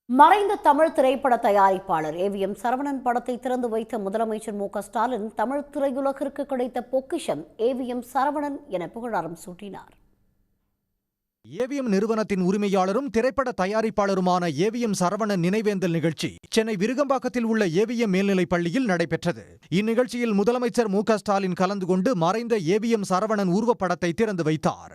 மறைந்த தமிழ் திரைப்பட தயாரிப்பாளர் ஏவிஎம் சரவணன் படத்தை திறந்து வைத்த முதலமைச்சர் மு.க.ஸ்டாலின் தமிழ் திரையுலகிற்கு கிடைத்த பொக்கிஷம் ஏவிஎம் சரவணன் என புகழாரம் சூட்டினார். ஏவிஎம் நிறுவனத்தின் உரிமையாளரும் திரைப்பட தயாரிப்பாளருமான ஏவிஎம் சரவணன் நினைவேந்தல் நிகழ்ச்சி சென்னை விருகம்பாக்கத்தில் உள்ள ஏவிஎம் மேல்நிலைப் பள்ளியில் நடைபெற்றது. இந்நிகழ்ச்சியில் முதலமைச்சர் மு.க.ஸ்டாலின் கலந்து கொண்டு மறைந்த ஏவிஎம் சரவணன் உருவப்படத்தை திறந்து வைத்தார்.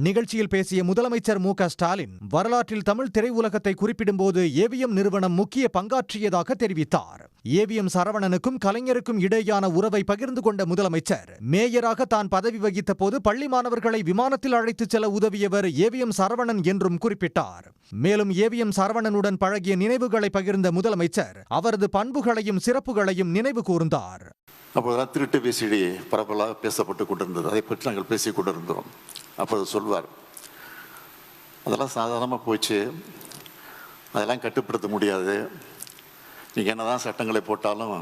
நிகழ்ச்சியில் பேசிய முதலமைச்சர் மு.க.ஸ்டாலின் வரலாற்றில் தமிழ் திரையுலகத்தை குறிப்பிடும்போது ஏவிஎம் நிறுவனம் முக்கிய பங்காற்றியதாக தெரிவித்தார். ஏவிஎம் சரவணனுக்கும் கலைஞருக்கும் இடையேயான உறவை பகிர்ந்து கொண்ட முதலமைச்சர் மேயராக தான் பதவி வகித்த போது பள்ளி மாணவர்களை விமானத்தில் அழைத்துச் செல்ல உதவியவர் ஏவிஎம் சரவணன் என்றும் குறிப்பிட்டார். மேலும் ஏவிஎம் சரவணனுடன் பழகிய நினைவுகளை பகிர்ந்த முதலமைச்சர் அவரது பண்புகளையும் சிறப்புகளையும் நினைவு கூர்ந்தார். அப்போதான் திருட்டு விசிடி பரவலாக பேசப்பட்டு கொண்டிருந்தது. அதை பற்றி நாங்கள் பேசிக் கொண்டிருந்தோம். அப்போது சொல்வார், அதெல்லாம் சாதாரணமாக போச்சு, அதெல்லாம் கட்டுப்படுத்த முடியாது, நீங்கள் என்ன தான் சட்டங்களை போட்டாலும்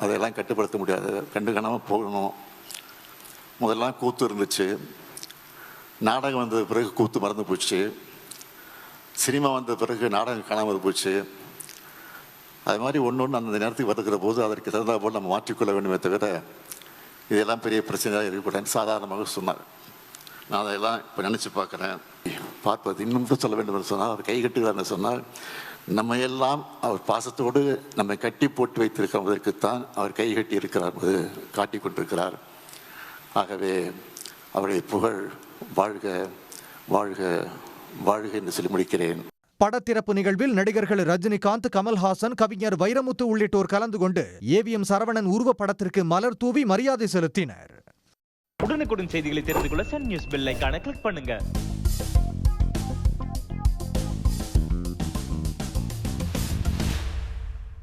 அதையெல்லாம் கட்டுப்படுத்த முடியாது, கண்டு காணாமல் போகணும். முதல்லாம் கூத்து இருந்துச்சு, நாடகம் வந்த பிறகு கூத்து மறந்து போச்சு, சினிமா வந்த பிறகு நாடகம் காணாமல் போச்சு. அது மாதிரி ஒன்று ஒன்று அந்த நேரத்துக்கு வருகிற போது அதற்கு தகுந்த போல் நம்ம மாற்றிக்கொள்ள வேண்டுமே தவிர இதெல்லாம் பெரிய பிரச்சனையாக இருக்கக்கூடாதுன்னு சாதாரணமாக சொன்னார். நான் அதையெல்லாம் இப்போ நினச்சி பார்க்குறேன். பார்ப்பது இன்னும் சொல்ல வேண்டும் என்று சொன்னால், அவர் கை கட்டுகிறார்னு சொன்னால், நம்ம எல்லாம் அவர் பாசத்தோடு நம்மை கட்டி போட்டு வைத்திருக்கிறதற்குத்தான் அவர் கை கட்டி இருக்கிறார் என்பது காட்டி கொண்டிருக்கிறார். ஆகவே அவருடைய புகழ் வாழ்க வாழ்க வாழ்க என்று சொல்லி முடிக்கிறேன். படத்திறப்பு நிகழ்வில் நடிகர்கள் ரஜினிகாந்த், கமல்ஹாசன், கவிஞர் வைரமுத்து உள்ளிட்டோர் கலந்து கொண்டு ஏவிஎம் சரவணன் உருவப்படத்திற்கு மலர் தூவி மரியாதை செலுத்தினர். உடனுக்குடன் செய்திகளை தெரிந்து கொள்ள சன் நியூஸ் பெல் ஐகானை கிளிக் பண்ணுங்க.